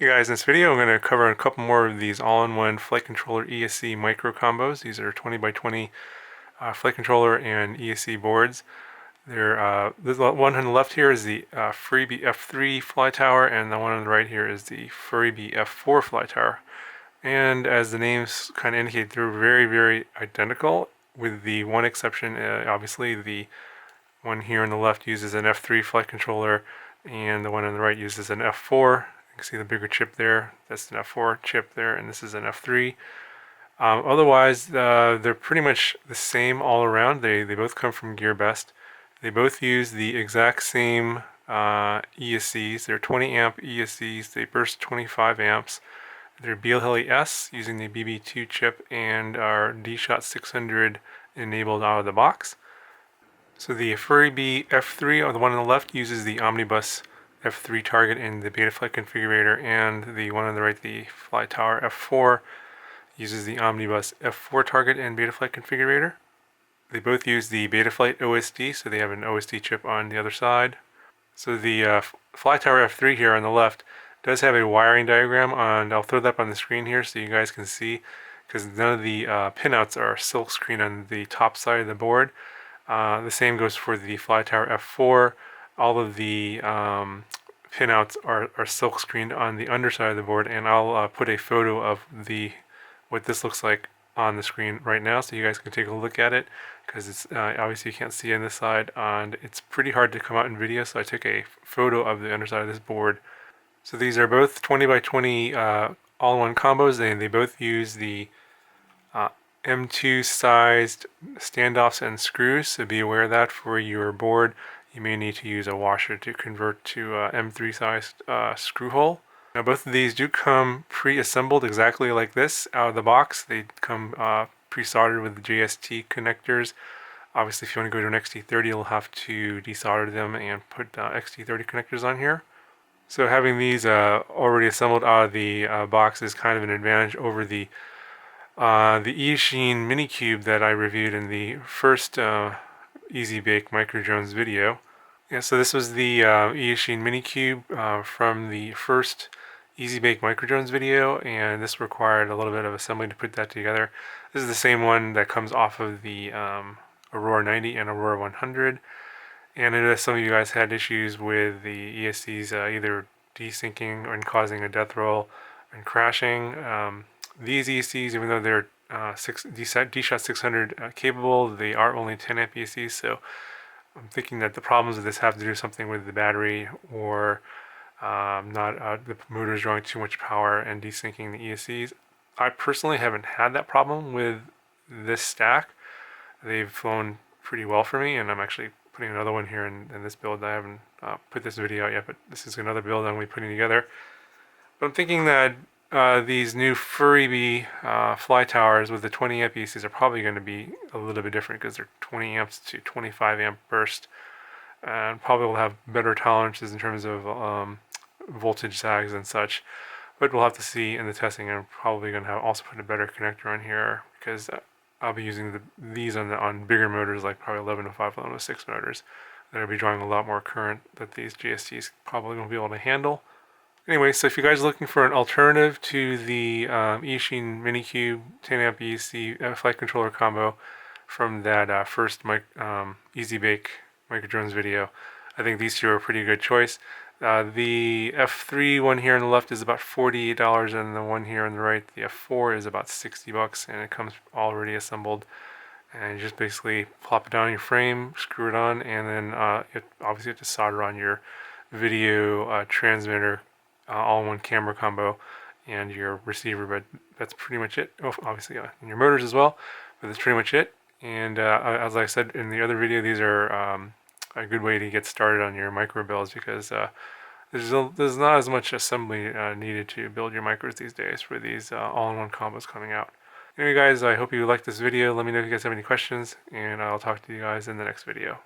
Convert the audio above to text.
Hey guys, in this video I'm going to cover a couple more of these all-in-one flight controller ESC micro combos. These are 20 by 20 flight controller and ESC boards. The one on the left here is the FuriBee F3 Flytower, and the one on the right here is the FuriBee F4 Flytower. And as the names kind of indicate, they're very, very identical, with the one exception. Obviously, the one here on the left uses an F3 flight controller, and the one on the right uses an F4. You can see the bigger chip there. That's an F4 chip there, and this is an F3. Otherwise, they're pretty much the same all around. They both come from GearBest. They both use the exact same ESCs. They're 20 amp ESCs. They burst 25 amps. They're BLHeli-S using the BB2 chip and are D-Shot 600 enabled out of the box. So the FuriBee F3, or the one on the left, uses the Omnibus F3 target in the Betaflight configurator, and the one on the right, the Flytower F4, uses the Omnibus F4 target and Betaflight configurator. They both use the Betaflight OSD, so they have an OSD chip on the other side. So the Flytower F3 here on the left does have a wiring diagram, and I'll throw that up on the screen here so you guys can see, because none of the pinouts are silk screen on the top side of the board. The same goes for the Flytower F4. All of the pinouts are silk screened on the underside of the board, and I'll put a photo of what this looks like on the screen right now so you guys can take a look at it, because it's obviously you can't see on this side, and it's pretty hard to come out in video, so I took a photo of the underside of this board. So these are both 20 by 20 all-in-one combos, and they both use the M2 sized standoffs and screws, so be aware of that for your board. You may need to use a washer to convert to M3 sized screw hole. Now both of these do come pre-assembled exactly like this out of the box. They come pre-soldered with the JST connectors. Obviously if you want to go to an XT30, you'll have to desolder them and put XT30 connectors on here. So having these already assembled out of the box is kind of an advantage over the eSheen Mini Cube that I reviewed in the first Easy Bake Micro Drones video. Yeah, so this was the eSheen Mini Cube from the first Easy Bake Micro Drones video, and this required a little bit of assembly to put that together. This is the same one that comes off of the Aurora 90 and Aurora 100, and I know some of you guys had issues with the ESCs either desyncing or causing a death roll and crashing. These ESCs, even though they're D-Shot 600 capable, they are only 10 amp ESCs, so I'm thinking that the problems with this have to do something with the battery, or the motors drawing too much power and desyncing the ESCs. I personally haven't had that problem with this stack. They've flown pretty well for me, and I'm actually putting another one here in this build. I haven't put this video out yet, but this is another build I'm going to be putting together. But I'm thinking that these new FuriBee Flytowers with the 20 amp ESCs are probably going to be a little bit different, because they're 20 amps to 25 amp burst, and probably will have better tolerances in terms of voltage sags and such. But we'll have to see in the testing. I'm probably going to also put a better connector on here, because I'll be using these on bigger motors, like probably 1105, 1106 motors. That'll be drawing a lot more current that these GSTs probably won't be able to handle. Anyway, so if you guys are looking for an alternative to the eSheen Mini Cube 10 amp ESC flight controller combo from that first Easy Bake Micro Drones video, I think these two are a pretty good choice. The F3 one here on the left is about $48, and the one here on the right, the F4, is about $60, and it comes already assembled. And you just basically plop it down on your frame, screw it on, and then obviously you have to solder on your video transmitter, all-in-one camera combo, and your receiver. But that's pretty much it. Oh, obviously and your motors as well, but that's pretty much it. And as I said in the other video, these are a good way to get started on your micro builds, because there's not as much assembly needed to build your micros these days for these all-in-one combos coming out. Anyway guys, I hope you liked this video. Let me know if you guys have any questions, and I'll talk to you guys in the next video.